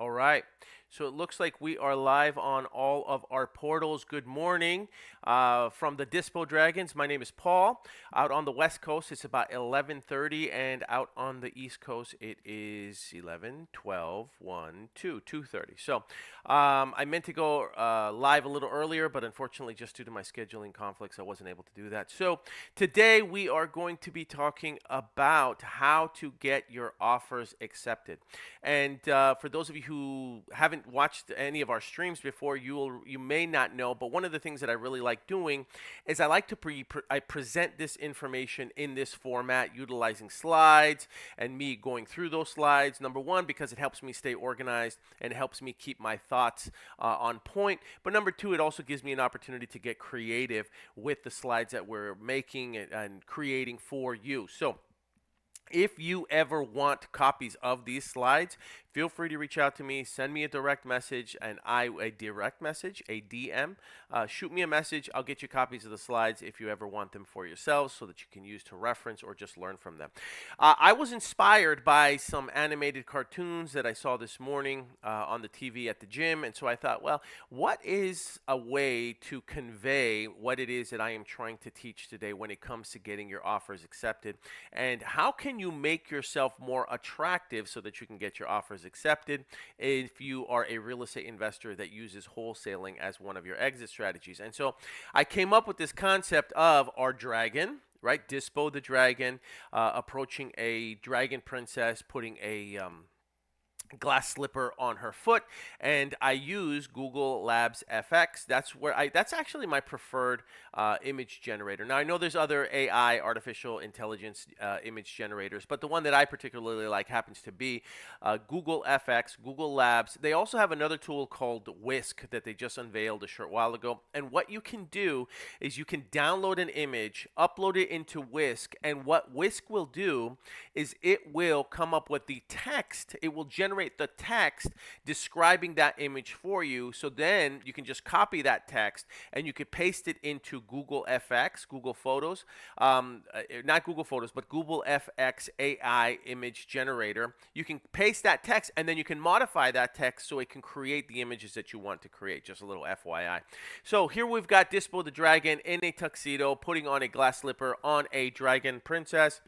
All right. So it looks like we are live on all of our portals. Good morning from the Dispo Dragons. My name is Paul. Out on the West Coast, it's about 11:30, and out on the East Coast, it is 11, 12, 1, 2, 2:30. So I meant to go live a little earlier, but unfortunately, just due to my scheduling conflicts, I wasn't able to do that. So today we are going to be talking about how to get your offers accepted. And for those of you who haven't watched any of our streams before, you may not know. But one of the things that I really like doing is I like to I present this information in this format, utilizing slides and me going through those slides. Number one, because it helps me stay organized and it helps me keep my thoughts on point. But number two, it also gives me an opportunity to get creative with the slides that we're making and creating for you. So if you ever want copies of these slides, feel free to reach out to me. Send me a direct message, a DM. Shoot me a message. I'll get you copies of the slides if you ever want them for yourselves, so that you can use to reference or just learn from them. I was inspired by some animated cartoons that I saw this morning on the TV at the gym, and so I thought, well, what is a way to convey what it is that I am trying to teach today when it comes to getting your offers accepted, and how can you make yourself more attractive so that you can get your offers accepted if you are a real estate investor that uses wholesaling as one of your exit strategies. And so I came up with this concept of our dragon, right? Dispo the dragon, approaching a dragon princess, putting a glass slipper on her foot, and I use Google Labs FX. That's actually my preferred image generator. Now I know there's other AI, artificial intelligence image generators, but the one that I particularly like happens to be Google FX, Google Labs. They also have another tool called Whisk that they just unveiled a short while ago. And what you can do is you can download an image, upload it into Whisk, and what Whisk will do is it will come up with the text. It will generate the text describing that image for you. So then you can just copy that text and you can paste it into Google FX, Google Photos, not Google Photos, but Google FX AI image generator. You can paste that text and then you can modify that text so it can create the images that you want to create. Just a little FYI. So here we've got Dispo the Dragon in a tuxedo, putting on a glass slipper on a dragon princess.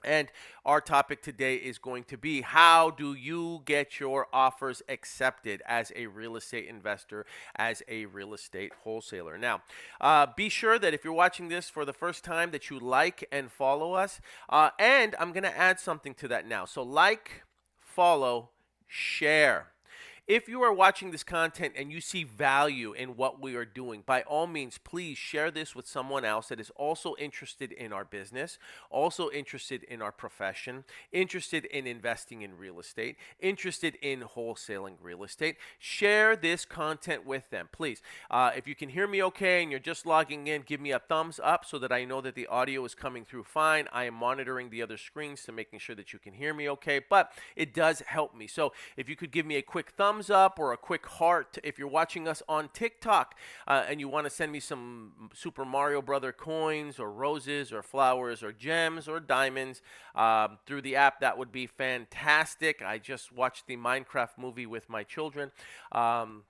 And our topic today is going to be, how do you get your offers accepted as a real estate investor, as a real estate wholesaler? Now, be sure that if you're watching this for the first time that you like and follow us. And I'm going to add something to that now. So like, follow, share. If you are watching this content and you see value in what we are doing, by all means, please share this with someone else that is also interested in our business, also interested in our profession, interested in investing in real estate, interested in wholesaling real estate. Share this content with them, please. If you can hear me okay and you're just logging in, give me a thumbs up so that I know that the audio is coming through fine. I am monitoring the other screens to making sure that you can hear me okay, but it does help me. So if you could give me a quick thumbs up or a quick heart if you're watching us on TikTok and you want to send me some Super Mario Brother coins or roses or flowers or gems or diamonds through the app, that would be fantastic. I just watched the Minecraft movie with my children. I'm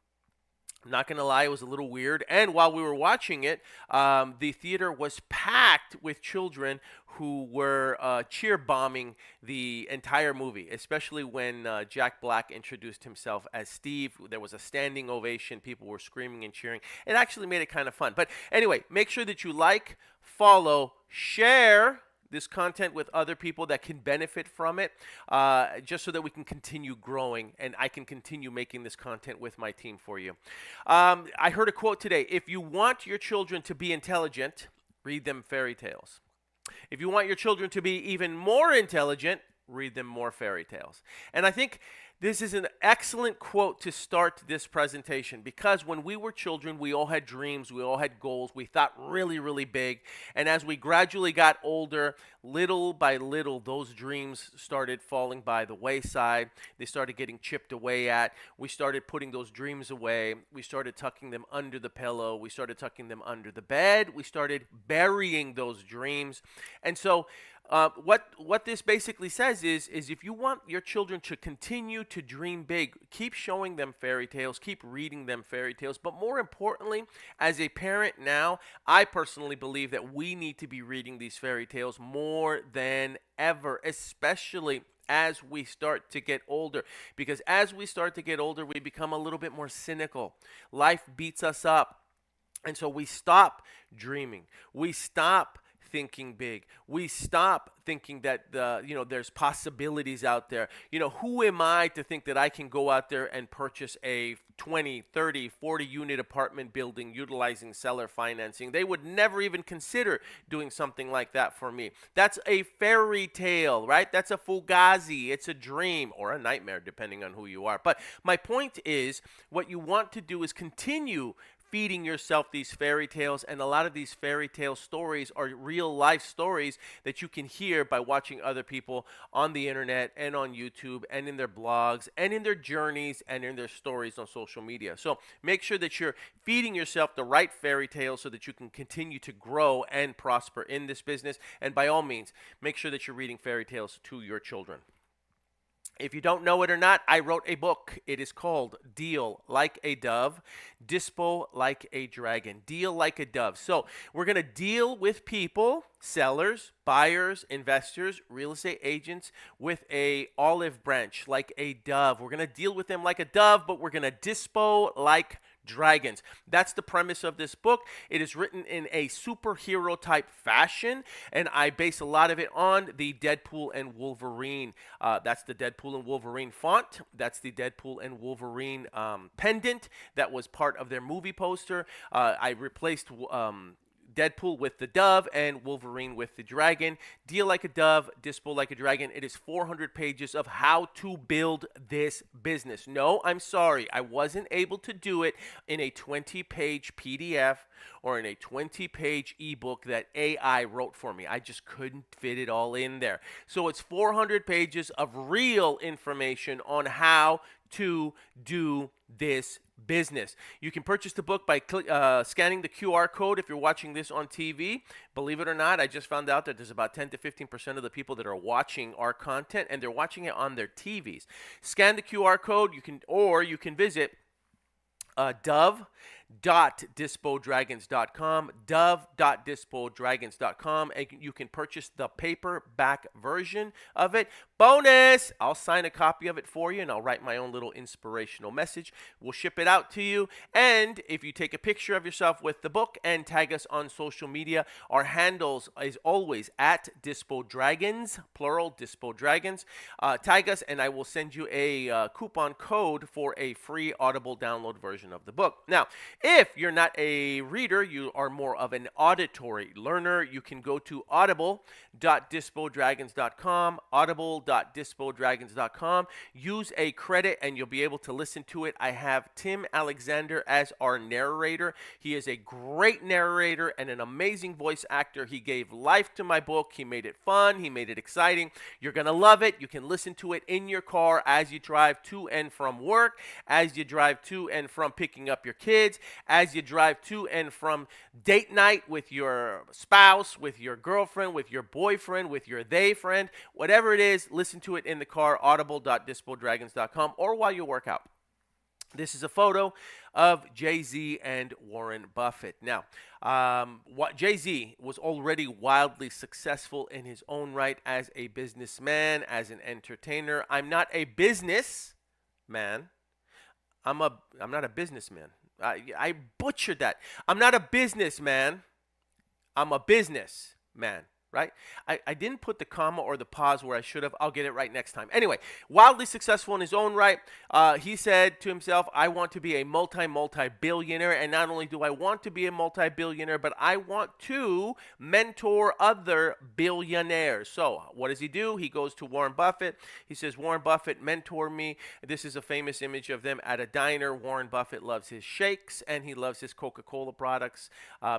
not going to lie, it was a little weird. And while we were watching it, the theater was packed with children who were cheer bombing the entire movie, especially when Jack Black introduced himself as Steve. There was a standing ovation. People were screaming and cheering. It actually made it kind of fun. But anyway, make sure that you like, follow, share this content with other people that can benefit from it, just so that we can continue growing and I can continue making this content with my team for you. I heard a quote today: if you want your children to be intelligent, read them fairy tales. If you want your children to be even more intelligent, read them more fairy tales. And I think this is an excellent quote to start this presentation, because when we were children, we all had dreams, we all had goals, we thought really, really big. And as we gradually got older, little by little, those dreams started falling by the wayside. They started getting chipped away at. We started putting those dreams away. We started tucking them under the pillow. We started tucking them under the bed. We started burying those dreams. And so What this basically says is if you want your children to continue to dream big, keep showing them fairy tales, keep reading them fairy tales. But more importantly, as a parent now, I personally believe that we need to be reading these fairy tales more than ever, especially as we start to get older. Because as we start to get older, we become a little bit more cynical. Life beats us up. And so we stop dreaming. We stop thinking big. We stop thinking that there's possibilities out there. Who am I to think that I can go out there and purchase a 20, 30, 40 unit apartment building utilizing seller financing? They would never even consider doing something like that for me. That's a fairy tale, right? That's a fugazi. It's a dream or a nightmare, depending on who you are. But my point is, what you want to do is continue feeding yourself these fairy tales, and a lot of these fairy tale stories are real life stories that you can hear by watching other people on the internet and on YouTube and in their blogs and in their journeys and in their stories on social media. So make sure that you're feeding yourself the right fairy tales so that you can continue to grow and prosper in this business. And by all means, make sure that you're reading fairy tales to your children. If you don't know it or not, I wrote a book. It is called Deal Like a Dove, Dispo Like a Dragon. Deal like a dove. So we're going to deal with people, sellers, buyers, investors, real estate agents with a olive branch like a dove. We're going to deal with them like a dove, but we're going to dispo like dragons. That's the premise of this book. It is written in a superhero type fashion, and I base a lot of it on the Deadpool and Wolverine. That's the Deadpool and Wolverine font. That's the Deadpool and Wolverine pendant that was part of their movie poster. I replaced Deadpool with the dove and Wolverine with the dragon. Deal like a dove, dispo like a dragon. It is 400 pages of how to build this business. No, I'm sorry. I wasn't able to do it in a 20-page PDF or in a 20-page ebook that AI wrote for me. I just couldn't fit it all in there. So it's 400 pages of real information on how to do this business. You can purchase the book by scanning the QR code if you're watching this on TV. Believe it or not, I just found out that there's about 10 to 15% of the people that are watching our content, and they're watching it on their TVs. Scan the QR code. You can visit dove.dispodragons.com, dove.dispodragons.com, and you can purchase the paperback version of it. Bonus! I'll sign a copy of it for you, and I'll write my own little inspirational message. We'll ship it out to you, and if you take a picture of yourself with the book and tag us on social media, our handles is always at DispoDragons, plural, DispoDragons. Tag us, and I will send you a coupon code for a free Audible download version of the book. Now, if you're not a reader, you are more of an auditory learner, you can go to audible.dispodragons.com, audible.dispodragons.com. Use a credit and you'll be able to listen to it. I have Tim Alexander as our narrator. He is a great narrator and an amazing voice actor. He gave life to my book. He made it fun. He made it exciting. You're going to love it. You can listen to it in your car as you drive to and from work, as you drive to and from picking up your kids, as you drive to and from date night with your spouse, with your girlfriend, with your boyfriend, with your they friend, whatever it is, listen to it in the car, audible.dispodragons.com, or while you work out. This is a photo of Jay-Z and Warren Buffett. Now, Jay-Z was already wildly successful in his own right as a businessman, as an entertainer. I'm not a businessman. I'm not a businessman. I butchered that. I'm not a businessman. I'm a businessman. Right? I didn't put the comma or the pause where I should have. I'll get it right next time. Anyway, wildly successful in his own right. He said to himself, I want to be a multi-billionaire. And not only do I want to be a multi-billionaire, but I want to mentor other billionaires. So what does he do? He goes to Warren Buffett. He says, Warren Buffett, mentor me. This is a famous image of them at a diner. Warren Buffett loves his shakes and he loves his Coca-Cola products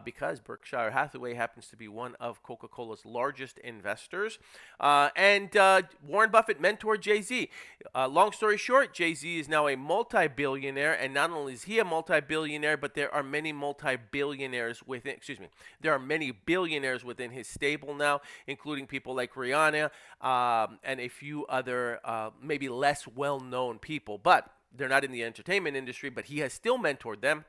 because Berkshire Hathaway happens to be one of Coca-Cola's America's largest investors. And Warren Buffett mentored Jay-Z. Long story short, Jay-Z is now a multi-billionaire, and not only is he a multi-billionaire, but there are many multi-billionaires within, there are many billionaires within his stable now, including people like Rihanna and a few other maybe less well-known people. But they're not in the entertainment industry, but he has still mentored them.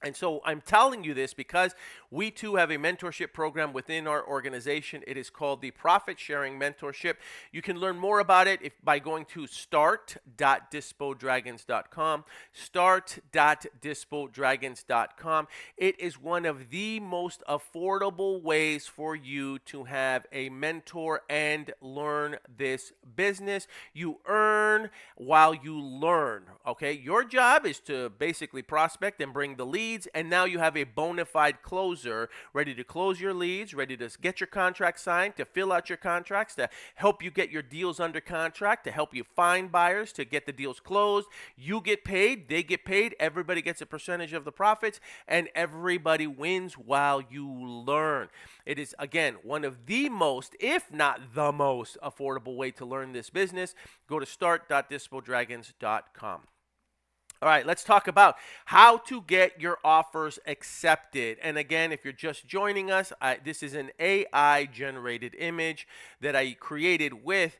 And so I'm telling you this because we too have a mentorship program within our organization. It is called the Profit Sharing Mentorship. You can learn more about it by going to start.dispodragons.com. Start.dispodragons.com. It is one of the most affordable ways for you to have a mentor and learn this business. You earn while you learn. Okay, your job is to basically prospect and bring the leads, and now you have a bona fide closer ready to close your leads, ready to get your contract signed, to fill out your contracts, to help you get your deals under contract, to help you find buyers, to get the deals closed. You get paid, they get paid, everybody gets a percentage of the profits, and everybody wins while you learn. It is, again, one of the most, if not the most, affordable way to learn this business. Go to start.dispodragons.com. All right, let's talk about how to get your offers accepted. And again, if you're just joining us, this is an AI-generated image that I created with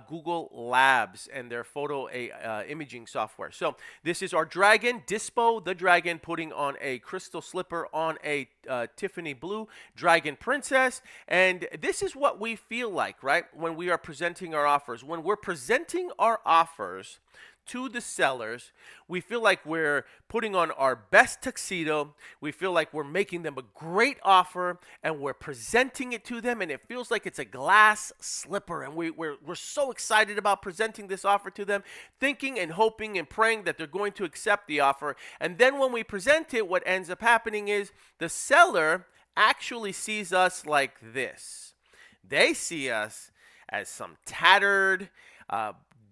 Google Labs and their photo imaging software. So this is our dragon, Dispo the dragon, putting on a crystal slipper on a Tiffany blue dragon princess. And this is what we feel like, right, when we are presenting our offers. When we're presenting our offers to the sellers, we feel like we're putting on our best tuxedo. We feel like we're making them a great offer, and we're presenting it to them, and it feels like it's a glass slipper, and we're so excited about presenting this offer to them, thinking and hoping and praying that they're going to accept the offer. And then when we present it, what ends up happening is the seller actually sees us like this. They see us as some tattered,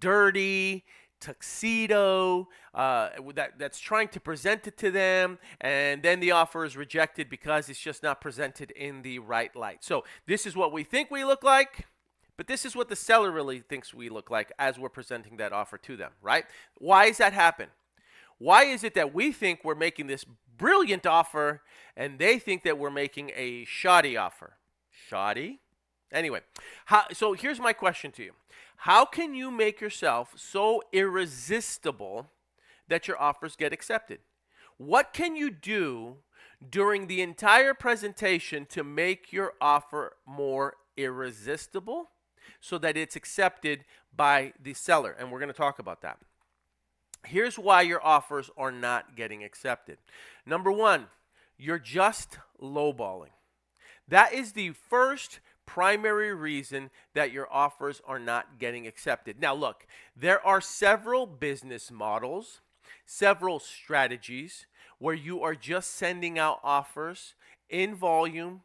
dirty tuxedo that's trying to present it to them, and then the offer is rejected because it's just not presented in the right light. So this is what we think we look like, but this is what the seller really thinks we look like as we're presenting that offer to them, right? Why does that happen? Why is it that we think we're making this brilliant offer and they think that we're making a shoddy offer? Shoddy? Anyway, so here's my question to you. How can you make yourself so irresistible that your offers get accepted? What can you do during the entire presentation to make your offer more irresistible so that it's accepted by the seller? And we're going to talk about that. Here's why your offers are not getting accepted. Number one, you're just lowballing. That is the first primary reason that your offers are not getting accepted. Now, look, there are several business models, several strategies where you are just sending out offers in volume,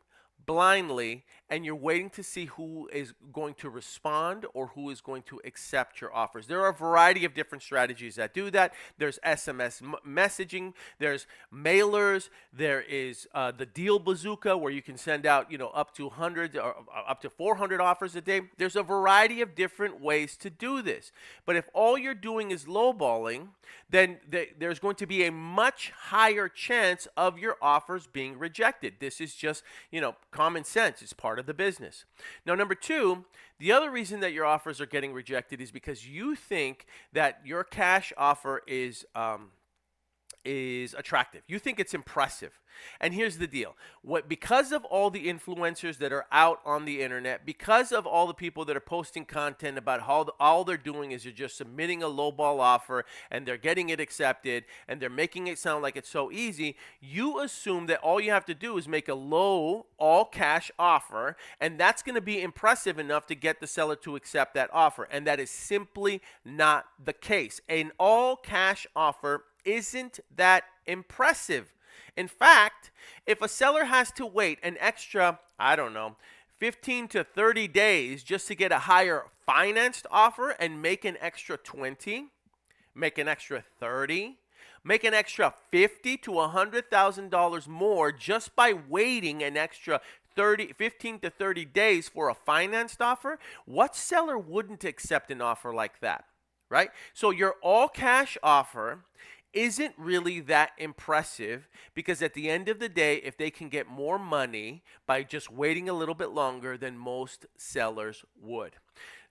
blindly, and you're waiting to see who is going to respond or who is going to accept your offers. There are a variety of different strategies that do that. There's SMS messaging, there's mailers, there is the deal bazooka where you can send out, up to 100 or up to 400 offers a day. There's a variety of different ways to do this. But if all you're doing is lowballing, then there's going to be a much higher chance of your offers being rejected. This is just, common sense. It's part of the business. Now, number two, the other reason that your offers are getting rejected is because you think that your cash offer is attractive. You think it's impressive. And here's the deal. Because of all the influencers that are out on the internet, because of all the people that are posting content about how all they're doing is they're just submitting a lowball offer and they're getting it accepted and they're making it sound like it's so easy, you assume that all you have to do is make a low all cash offer, and that's going to be impressive enough to get the seller to accept that offer. And that is simply not the case. An all cash offer isn't that impressive. In fact, if a seller has to wait an extra, 15 to 30 days just to get a higher financed offer and make an extra 20, make an extra 30, make an extra $50,000 to $100,000 more just by waiting an extra 15 to 30 days for a financed offer, what seller wouldn't accept an offer like that, right? So your all cash offer isn't really that impressive because at the end of the day, if they can get more money by just waiting a little bit longer than most sellers would.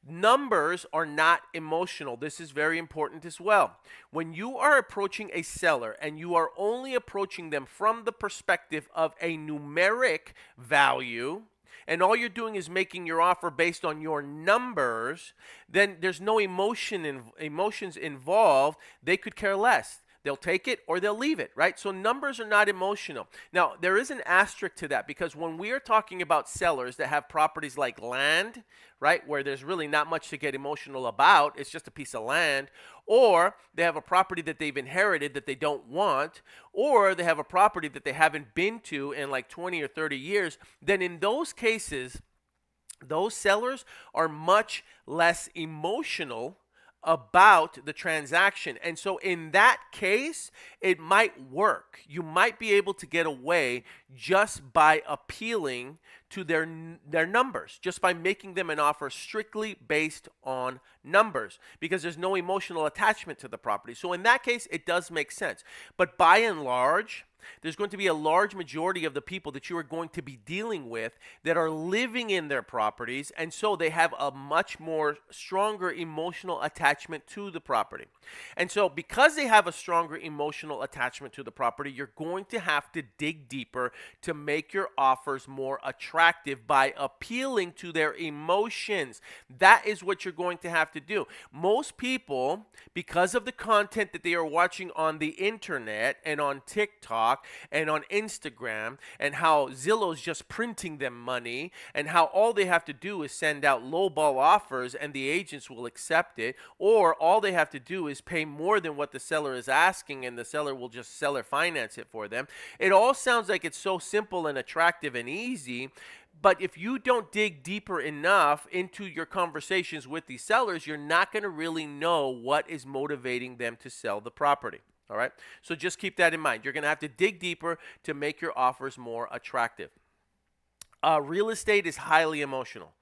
Numbers are not emotional. This is very important as well. When you are approaching a seller and you are only approaching them from the perspective of a numeric value, and all you're doing is making your offer based on your numbers, then there's no emotions involved. They could care less. They'll take it or they'll leave it, right? So numbers are not emotional. Now, there is an asterisk to that because when we are talking about sellers that have properties like land, right, where there's really not much to get emotional about, it's just a piece of land, or they have a property that they've inherited that they don't want, or they have a property that they haven't been to in like 20 or 30 years, then in those cases, those sellers are much less emotional about the transaction. And so in that case, it might work. You might be able to get away just by appealing to their numbers, just by making them an offer strictly based on numbers, because there's no emotional attachment to the property. So in that case, it does make sense. But by and large, there's going to be a large majority of the people that you are going to be dealing with that are living in their properties, and so they have a much more stronger emotional attachment to the property. And so because they have a stronger emotional attachment to the property, you're going to have to dig deeper to make your offers more attractive by appealing to their emotions. That is what you're going to have to do. Most people, because of the content that they are watching on the internet and on TikTok and on Instagram, and how Zillow's just printing them money, and how all they have to do is send out lowball offers and the agents will accept it, or all they have to do is pay more than what the seller is asking and the seller will just seller finance it for them. It all sounds like it's so simple and attractive and easy, but if you don't dig deeper enough into your conversations with these sellers, you're not going to really know what is motivating them to sell the property. All right, so just keep that in mind. You're going to have to dig deeper to make your offers more attractive. Real estate is highly emotional,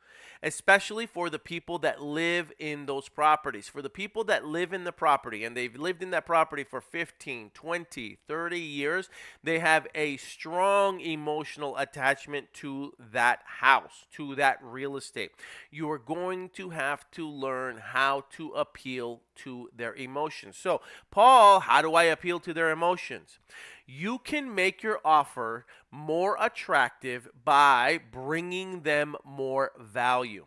especially for the people that live in those properties. For the people that live in the property and they've lived in that property for 15, 20, 30 years, they have a strong emotional attachment to that house, to that real estate. You are going to have to learn how to appeal to their emotions. So, Paul, how do I appeal to their emotions? You can make your offer more attractive by bringing them more value.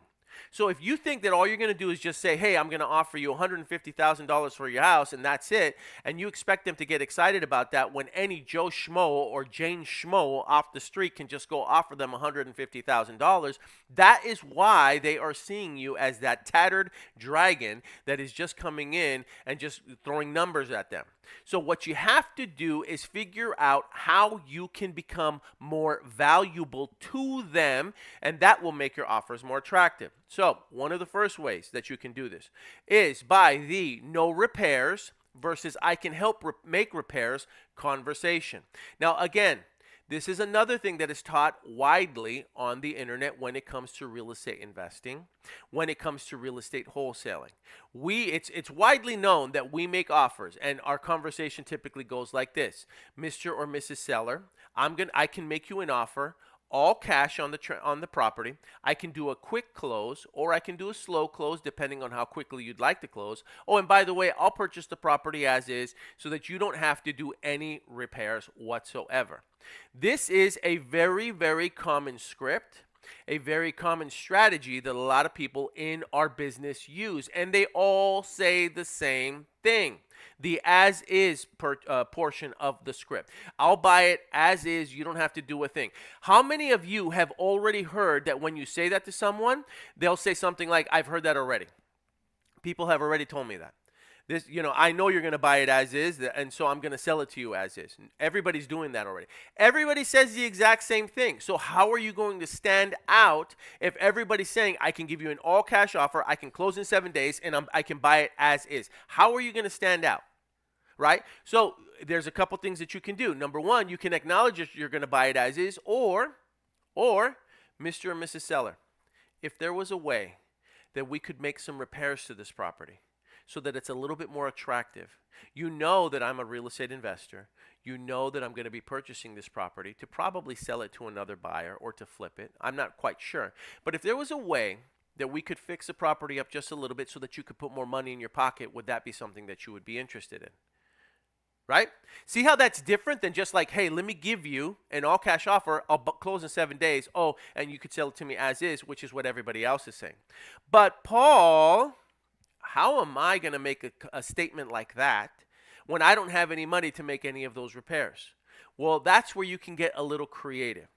So if you think that all you're going to do is just say, hey, I'm going to offer you $150,000 for your house and that's it, and you expect them to get excited about that when any Joe Schmo or Jane Schmo off the street can just go offer them $150,000, that is why they are seeing you as that tattered dragon that is just coming in and just throwing numbers at them. So what you have to do is figure out how you can become more valuable to them, and that will make your offers more attractive. So one of the first ways that you can do this is by the no repairs versus I can help make repairs conversation. Now again, this is another thing that is taught widely on the internet when it comes to real estate investing, when it comes to real estate wholesaling. It's widely known that we make offers, and our conversation typically goes like this: Mr. or Mrs. Seller, I can make you an offer, all cash on the property. I can do a quick close, or I can do a slow close depending on how quickly you'd like to close. Oh, and by the way, I'll purchase the property as is so that you don't have to do any repairs whatsoever. This is a very, very common script, a very common strategy that a lot of people in our business use, and they all say the same thing. The as is portion of the script. I'll buy it as is. You don't have to do a thing. How many of you have already heard that when you say that to someone, they'll say something like, I've heard that already. People have already told me that. This, I know you're going to buy it as is, and so I'm going to sell it to you as is. Everybody's doing that already. Everybody says the exact same thing. So how are you going to stand out if everybody's saying, I can give you an all-cash offer, I can close in 7 days, and I can buy it as is? How are you going to stand out? Right? So there's a couple things that you can do. Number one, you can acknowledge that you're going to buy it as is, or Or, Mr. or Mrs. Seller, if there was a way that we could make some repairs to this property so that it's a little bit more attractive. You know that I'm a real estate investor. You know that I'm going to be purchasing this property to probably sell it to another buyer or to flip it. I'm not quite sure. But if there was a way that we could fix the property up just a little bit so that you could put more money in your pocket, would that be something that you would be interested in? Right? See how that's different than just like, hey, let me give you an all cash offer. I'll close in 7 days. Oh, and you could sell it to me as is, which is what everybody else is saying. But Paul, how am I going to make a statement like that when I don't have any money to make any of those repairs? Well, that's where you can get a little creative.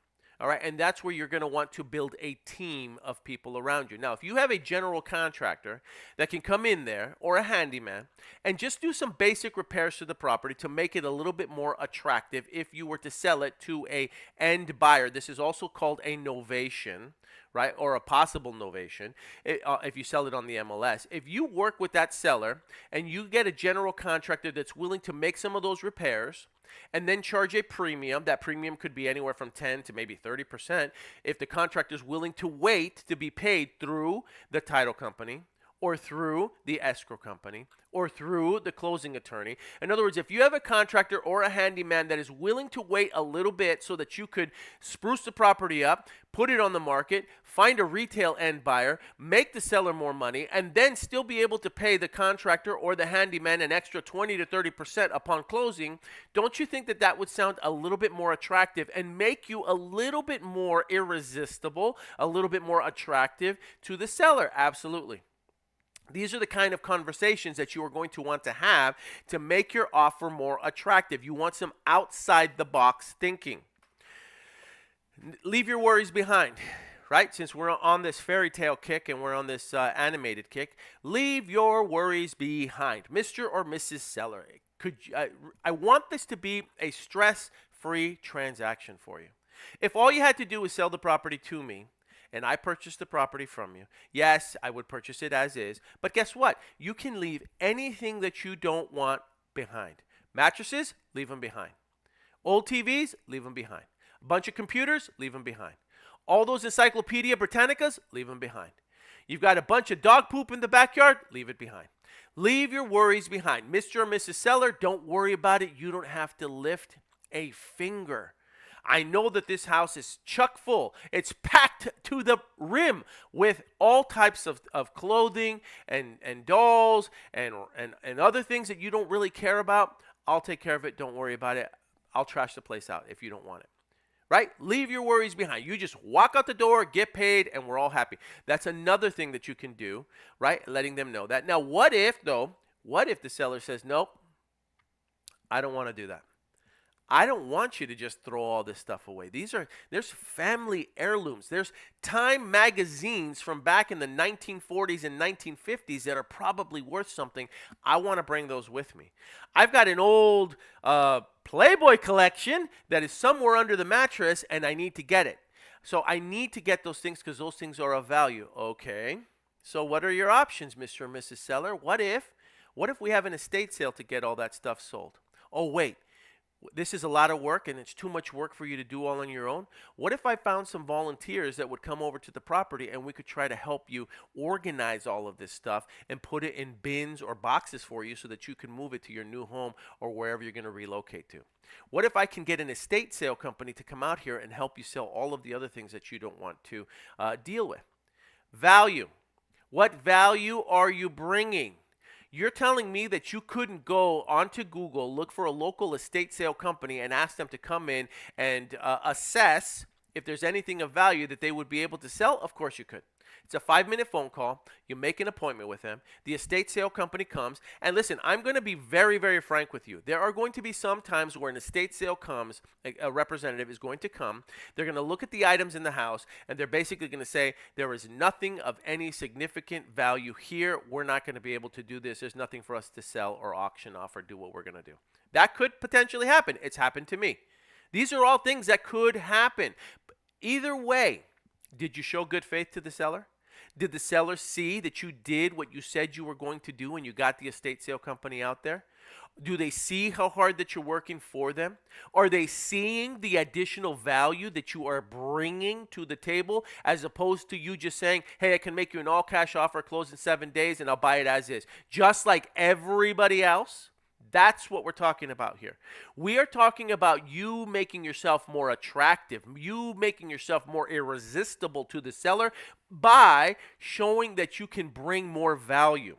All right, and that's where you're going to want to build a team of people around you. Now, if you have a general contractor that can come in there or a handyman and just do some basic repairs to the property to make it a little bit more attractive if you were to sell it to a end buyer. This is also called a novation, right, or a possible novation if you sell it on the MLS. If you work with that seller and you get a general contractor that's willing to make some of those repairs and then charge a premium, that premium could be anywhere from 10 to maybe 30% if the contractor is willing to wait to be paid through the title company or through the escrow company or through the closing attorney. In other words, if you have a contractor or a handyman that is willing to wait a little bit so that you could spruce the property up, put it on the market, find a retail end buyer, make the seller more money, and then still be able to pay the contractor or the handyman an extra 20 to 30% upon closing, don't you think that that would sound a little bit more attractive and make you a little bit more irresistible, a little bit more attractive to the seller? Absolutely. These are the kind of conversations that you are going to want to have to make your offer more attractive. You want some outside the box thinking. Leave your worries behind, right? Since we're on this fairy tale kick and we're on this animated kick, leave your worries behind. Mr. or Mrs. Seller, I want this to be a stress-free transaction for you. If all you had to do was sell the property to me, and I purchased the property from you, yes, I would purchase it as is. But guess what? You can leave anything that you don't want behind. Mattresses, leave them behind. Old TVs, leave them behind. A bunch of computers, leave them behind. All those Encyclopedia Britannicas, leave them behind. You've got a bunch of dog poop in the backyard, leave it behind. Leave your worries behind. Mr. or Mrs. Seller, don't worry about it. You don't have to lift a finger. I know that this house is chock full. It's packed to the rim with all types of clothing and dolls and other things that you don't really care about. I'll take care of it. Don't worry about it. I'll trash the place out if you don't want it. Right? Leave your worries behind. You just walk out the door, get paid, and we're all happy. That's another thing that you can do, right? Letting them know that. Now, what if the seller says, nope, I don't want to do that. I don't want you to just throw all this stuff away. There's family heirlooms. There's Time magazines from back in the 1940s and 1950s that are probably worth something. I want to bring those with me. I've got an old Playboy collection that is somewhere under the mattress, and I need to get it. So I need to get those things because those things are of value. Okay. So what are your options, Mr. or Mrs. Seller? What if we have an estate sale to get all that stuff sold? Oh, wait. This is a lot of work and it's too much work for you to do all on your own. What if I found some volunteers that would come over to the property and we could try to help you organize all of this stuff and put it in bins or boxes for you so that you can move it to your new home or wherever you're going to relocate to? What if I can get an estate sale company to come out here and help you sell all of the other things that you don't want to deal with? Value. What value are you bringing? You're telling me that you couldn't go onto Google, look for a local estate sale company, and ask them to come in and assess if there's anything of value that they would be able to sell? Of course you could. It's a 5-minute phone call. You make an appointment with them. The estate sale company comes. And listen, I'm going to be very, very frank with you. There are going to be some times where an estate sale comes, a representative is going to come. They're going to look at the items in the house, and they're basically going to say, there is nothing of any significant value here. We're not going to be able to do this. There's nothing for us to sell or auction off or do what we're going to do. That could potentially happen. It's happened to me. These are all things that could happen. Either way, did you show good faith to the seller? Did the seller see that you did what you said you were going to do when you got the estate sale company out there? Do they see how hard that you're working for them? Are they seeing the additional value that you are bringing to the table, as opposed to you just saying, hey, I can make you an all-cash offer, close in 7 days, and I'll buy it as is, just like everybody else? That's what we're talking about here. We are talking about you making yourself more attractive, you making yourself more irresistible to the seller by showing that you can bring more value.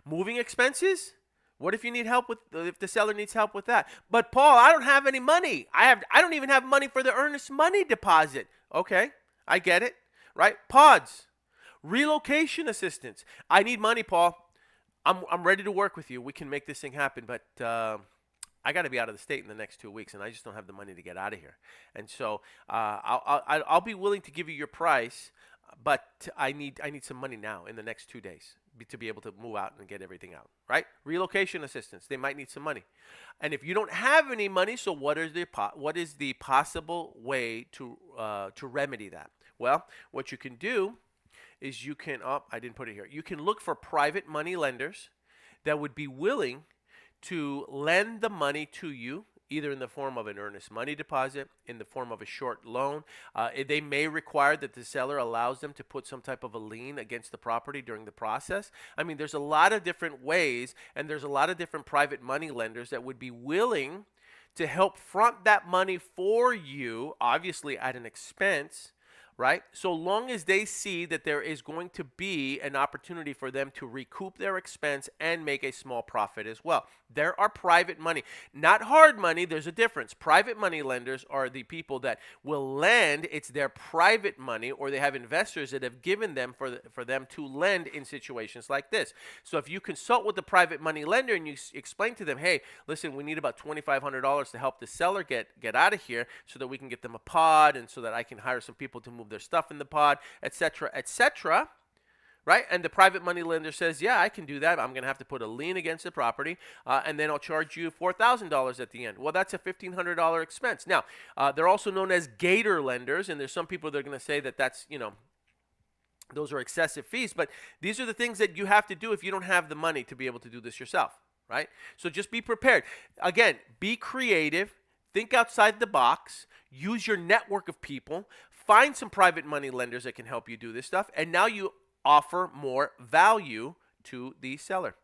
Moving expenses? What if you need help with, if the seller needs help with that? But Paul, I don't have any money. I don't even have money for the earnest money deposit. Okay, I get it, right? Pods, relocation assistance. I need money, Paul. I'm ready to work with you. We can make this thing happen, but I got to be out of the state in the next 2 weeks, and I just don't have the money to get out of here. And so I'll be willing to give you your price, but I need some money now in the next 2 days to be able to move out and get everything out, right? Relocation assistance. They might need some money. And if you don't have any money, so what is the possible way to remedy that? Well, what you can do is you can, I didn't put it here. You can look for private money lenders that would be willing to lend the money to you, either in the form of an earnest money deposit, in the form of a short loan. They may require that the seller allows them to put some type of a lien against the property during the process. I mean, there's a lot of different ways, and there's a lot of different private money lenders that would be willing to help front that money for you, obviously at an expense, right? So long as they see that there is going to be an opportunity for them to recoup their expense and make a small profit as well. There are private money, not hard money. There's a difference. Private money lenders are the people that will lend. It's their private money, or they have investors that have given them for them to lend in situations like this. So if you consult with the private money lender and you explain to them, hey, listen, we need about $2,500 to help the seller get out of here so that we can get them a pod, and so that I can hire some people to move their stuff in the pod, etc., etc., right? And the private money lender says, yeah, I can do that. I'm going to have to put a lien against the property, and then I'll charge you $4,000 at the end. Well, that's a $1,500 expense. Now, they're also known as gator lenders, and there's some people that are going to say that that's, those are excessive fees, but these are the things that you have to do if you don't have the money to be able to do this yourself, right? So just be prepared. Again, be creative. Think outside the box. Use your network of people. Find some private money lenders that can help you do this stuff, and now you offer more value to the seller.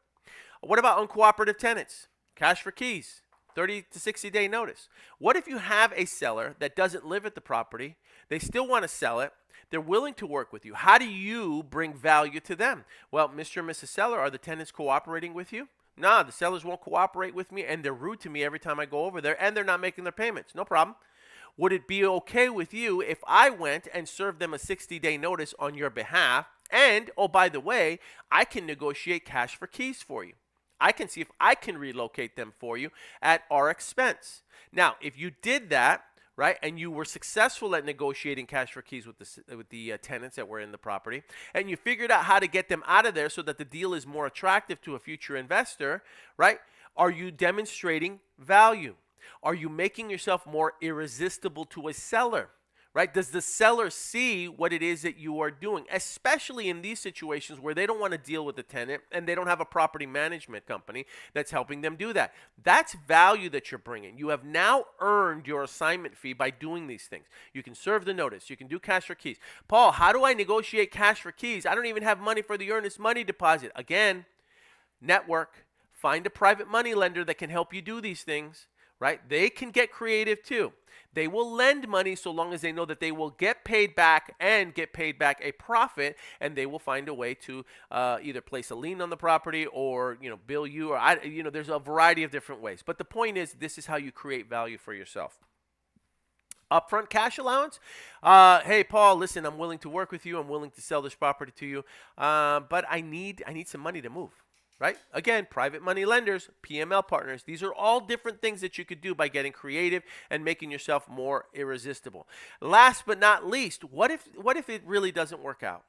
What about uncooperative tenants? Cash for keys, 30 to 60 day notice. What if you have a seller that doesn't live at the property? They still want to sell it. They're willing to work with you. How do you bring value to them? Well, Mr. and Mrs. Seller, are the tenants cooperating with you? Nah, the sellers won't cooperate with me, and they're rude to me every time I go over there, and they're not making their payments. No problem. Would it be okay with you if I went and served them a 60-day notice on your behalf? And, oh, by the way, I can negotiate cash for keys for you. I can see if I can relocate them for you at our expense. Now, if you did that, right, and you were successful at negotiating cash for keys with the tenants that were in the property, and you figured out how to get them out of there so that the deal is more attractive to a future investor, right, are you demonstrating value? Are you making yourself more irresistible to a seller? Right? Does the seller see what it is that you are doing, especially in these situations where they don't want to deal with the tenant and they don't have a property management company that's helping them do that? That's value that you're bringing. You have now earned your assignment fee by doing these things. You can serve the notice. You can do cash for keys. Paul, how do I negotiate cash for keys? I don't even have money for the earnest money deposit. Again, network. Find a private money lender that can help you do these things. Right? They can get creative too. They will lend money so long as they know that they will get paid back and get paid back a profit, and they will find a way to either place a lien on the property or bill you, or there's a variety of different ways. But the point is, this is how you create value for yourself. Upfront cash allowance. Hey, Paul, listen, I'm willing to work with you. I'm willing to sell this property to you, but I need some money to move. Right? Again, private money lenders, PML partners. These are all different things that you could do by getting creative and making yourself more irresistible. Last but not least, what if it really doesn't work out?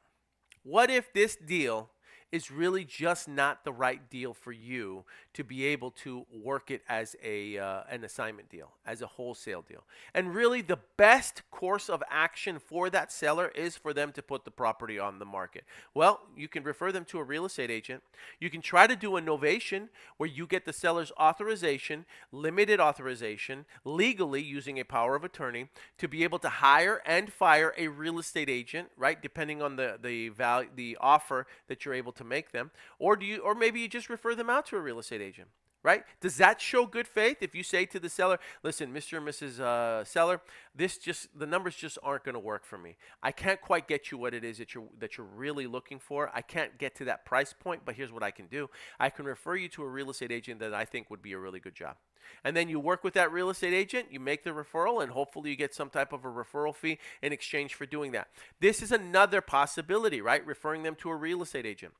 What if this deal is really just not the right deal for you to be able to work it as an assignment deal, as a wholesale deal. And really, the best course of action for that seller is for them to put the property on the market. Well, you can refer them to a real estate agent. You can try to do a novation where you get the seller's authorization, limited authorization, legally using a power of attorney to be able to hire and fire a real estate agent, right? Depending on the value, the offer that you're able to make them, or maybe you just refer them out to a real estate agent, right? Does that show good faith if you say to the seller, listen, Mr. and Mrs. Seller, the numbers just aren't going to work for me. I can't quite get you what it is that you're really looking for. I can't get to that price point, but here's what I can do. I can refer you to a real estate agent that I think would be a really good job. And then you work with that real estate agent, you make the referral, and hopefully you get some type of a referral fee in exchange for doing that. This is another possibility, right? Referring them to a real estate agent.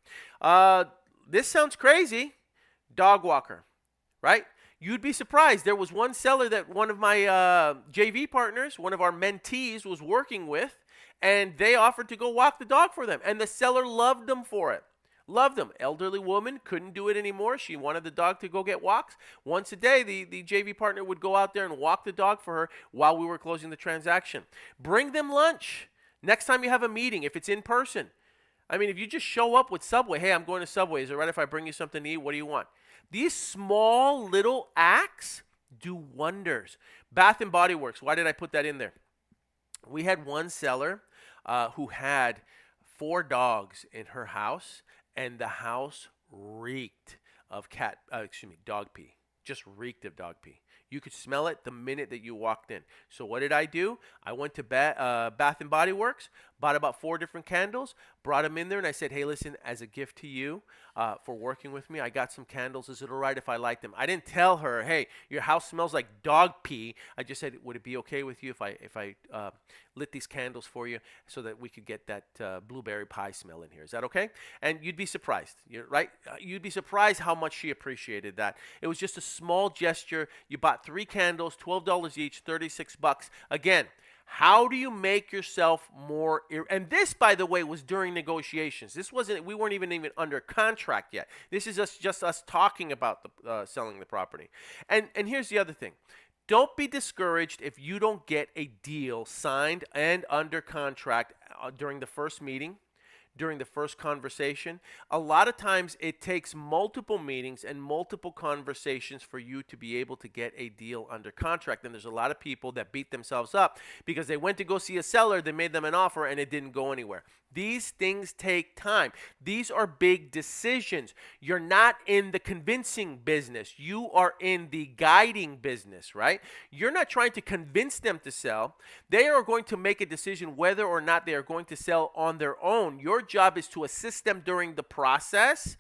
This sounds crazy. Dog walker, right? You'd be surprised. There was one seller that one of my JV partners, one of our mentees, was working with, and they offered to go walk the dog for them. And the seller loved them for it. Loved them. Elderly woman, couldn't do it anymore. She wanted the dog to go get walks. Once a day, the JV partner would go out there and walk the dog for her while we were closing the transaction. Bring them lunch. Next time you have a meeting, if it's in person. I mean, if you just show up with Subway, hey, I'm going to Subway. Is it right if I bring you something to eat? What do you want? These small little acts do wonders. Bath and Body Works. Why did I put that in there? We had one seller who had 4 dogs in her house, and the house reeked of dog pee. Just reeked of dog pee. You could smell it the minute that you walked in. So what did I do? I went to Bath and Body Works, bought about 4 different candles, brought them in there, and I said, hey, listen, as a gift to you for working with me, I got some candles. Is it all right if I light them? I didn't tell her, hey, your house smells like dog pee. I just said, would it be okay with you if I lit these candles for you so that we could get that blueberry pie smell in here? Is that okay? And you'd be surprised, right? You'd be surprised how much she appreciated that. It was just a small gesture. You bought 3 candles, $12 each, $36. Again, how do you make yourself more? And this, by the way, was during negotiations. This wasn't. We weren't even under contract yet. This is just us talking about selling the property. And here's the other thing. Don't be discouraged if you don't get a deal signed and under contract during the first meeting, during the first conversation. A lot of times it takes multiple meetings and multiple conversations for you to be able to get a deal under contract. And there's a lot of people that beat themselves up because they went to go see a seller, they made them an offer, and it didn't go anywhere. These things take time. These are big decisions. You're not in the convincing business. You are in the guiding business, right? You're not trying to convince them to sell. They are going to make a decision whether or not they are going to sell on their own. Your job is to assist them during the process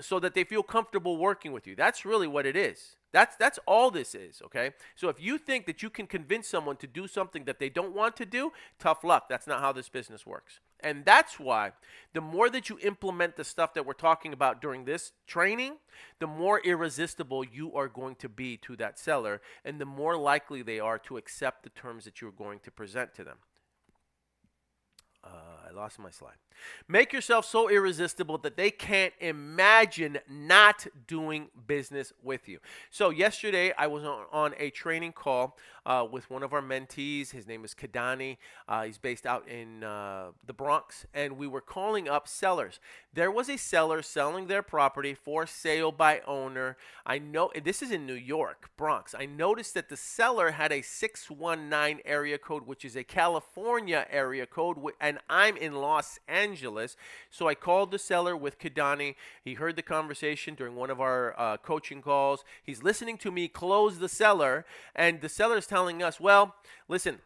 so that they feel comfortable working with you. That's really what it is. That's all this is, okay? So if you think that you can convince someone to do something that they don't want to do, tough luck. That's not how this business works. And that's why the more that you implement the stuff that we're talking about during this training, the more irresistible you are going to be to that seller, and the more likely they are to accept the terms that you're going to present to them. I lost my slide. Make yourself so irresistible that they can't imagine not doing business with you. So yesterday I was on a training call with one of our mentees. His name is Kadani. He's based out in the Bronx, and we were calling up sellers. There was a seller selling their property for sale by owner. I know this is in New York, Bronx. I noticed that the seller had a 619 area code, which is a California area code, and I'm in Los Angeles. So I called the seller with Kadani. He heard the conversation during one of our coaching calls. He's listening to me close the seller, and the seller is telling us, well, listen,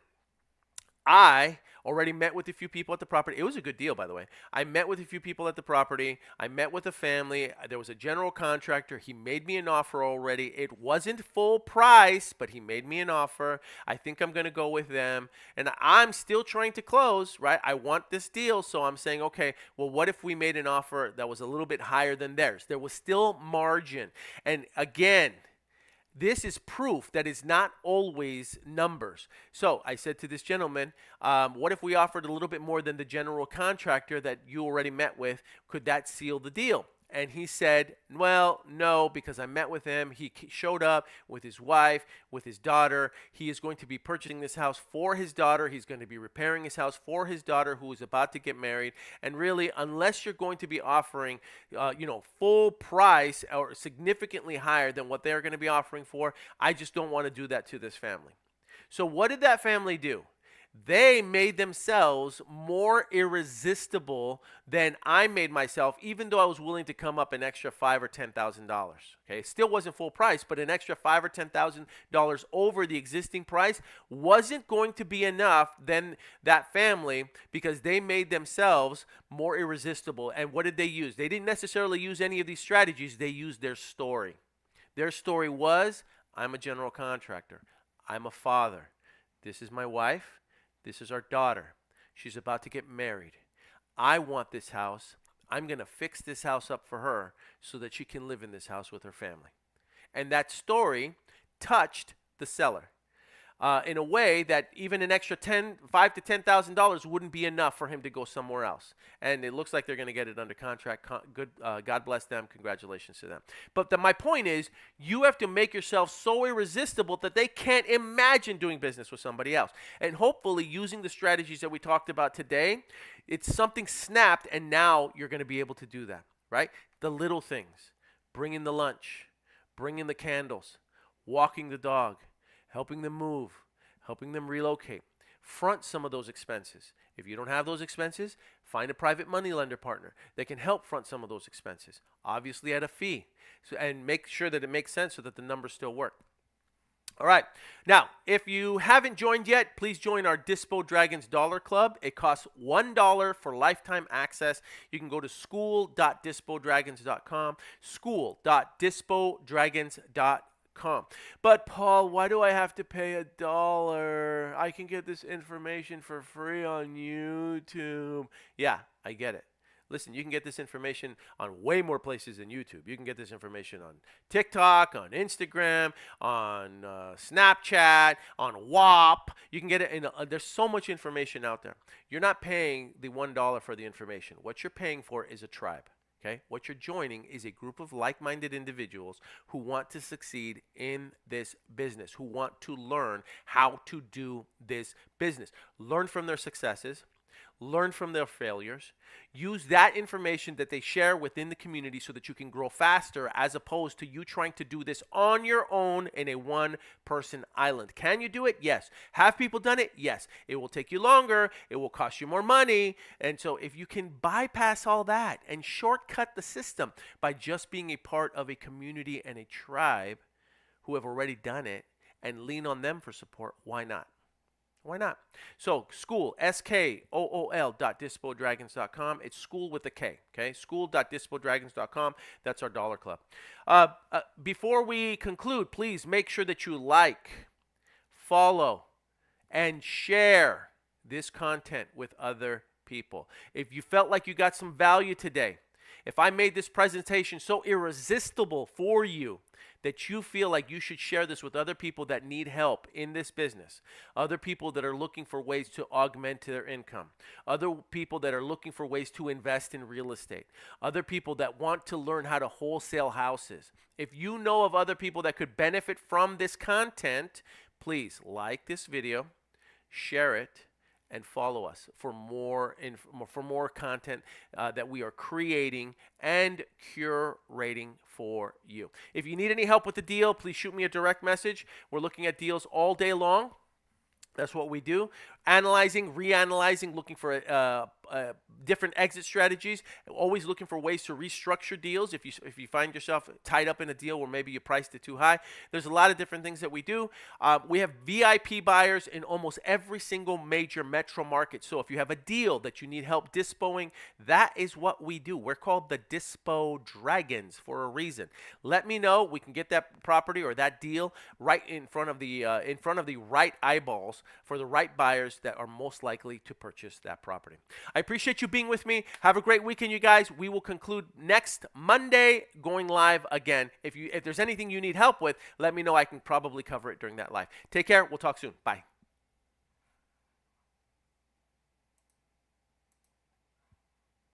I already met with a few people at the property. It was a good deal, by the way. I met with a few people at the property. I met with a family. There was a general contractor. He made me an offer already. It wasn't full price, but he made me an offer. I think I'm going to go with them. And I'm still trying to close, right? I want this deal. So I'm saying, okay, well, what if we made an offer that was a little bit higher than theirs? There was still margin. And again, This is proof that it's not always numbers. So I said to this gentleman, what if we offered a little bit more than the general contractor that you already met with? Could that seal the deal? And he said, well, no, because I met with him. He showed up with his wife, with his daughter. He is going to be purchasing this house for his daughter. He's going to be repairing his house for his daughter who is about to get married. And really, unless you're going to be offering, full price or significantly higher than what they're going to be offering for, I just don't want to do that to this family. So what did that family do? They made themselves more irresistible than I made myself, even though I was willing to come up an extra $5,000 or $10,000. Okay, it still wasn't full price, but an extra $5,000 or $10,000 over the existing price wasn't going to be enough. Then that family, because they made themselves more irresistible. And what did they use? They didn't necessarily use any of these strategies. They used their story. Their story was, I'm a general contractor. I'm a father. This is my wife. This is our daughter. She's about to get married. I want this house. I'm going to fix this house up for her so that she can live in this house with her family. And that story touched the seller in a way that even an extra $5,000 to $10,000 wouldn't be enough for him to go somewhere else. And it looks like they're going to get it under contract. Good, God bless them. Congratulations to them. But my point is, you have to make yourself so irresistible that they can't imagine doing business with somebody else. And hopefully, using the strategies that we talked about today, it's something snapped, and now you're going to be able to do that, right? The little things: bringing the lunch, bringing the candles, walking the dog, helping them move, helping them relocate. Front some of those expenses. If you don't have those expenses, find a private money lender partner that can help front some of those expenses, obviously at a fee, and make sure that it makes sense so that the numbers still work. All right. Now, if you haven't joined yet, please join our Dispo Dragons Dollar Club. It costs $1 for lifetime access. You can go to school.dispodragons.com, school.dispodragons.com. But Paul, why do I have to pay $1? I can get this information for free on YouTube. Yeah, I get it. Listen, you can get this information on way more places than YouTube. You can get this information on TikTok, on Instagram, on Snapchat, on WAP. You can get it in there's so much information out there. You're not paying the $1 for the information. What you're paying for is a tribe. Okay? What you're joining is a group of like-minded individuals who want to succeed in this business, who want to learn how to do this business. Learn from their successes, learn from their failures, use that information that they share within the community so that you can grow faster, as opposed to you trying to do this on your own in a one-person island. Can you do it? Yes. Have people done it? Yes. It will take you longer. It will cost you more money. And so if you can bypass all that and shortcut the system by just being a part of a community and a tribe who have already done it and lean on them for support, why not? Why not? So school, SKOOL.dispodragons.com. It's school with a K, okay? School.dispodragons.com. That's our Dollar Club. Before we conclude, please make sure that you like, follow, and share this content with other people. If you felt like you got some value today, if I made this presentation so irresistible for you that you feel like you should share this with other people that need help in this business, other people that are looking for ways to augment their income, other people that are looking for ways to invest in real estate, other people that want to learn how to wholesale houses. If you know of other people that could benefit from this content, please like this video, share it, and follow us for more content that we are creating and curating for you. If you need any help with the deal, please shoot me a direct message. We're looking at deals all day long. That's what we do. Analyzing, reanalyzing, looking for different exit strategies. Always looking for ways to restructure deals. If you find yourself tied up in a deal where maybe you priced it too high, there's a lot of different things that we do. We have VIP buyers in almost every single major metro market. So if you have a deal that you need help dispoing, that is what we do. We're called the Dispo Dragons for a reason. Let me know. We can get that property or that deal right in front of the right eyeballs for the right buyers buyers that are most likely to purchase that property. I appreciate you being with me. Have a great weekend, you guys. We will conclude next Monday, going live again. If there's anything you need help with, let me know. I can probably cover it during that live. Take care. We'll talk soon. Bye.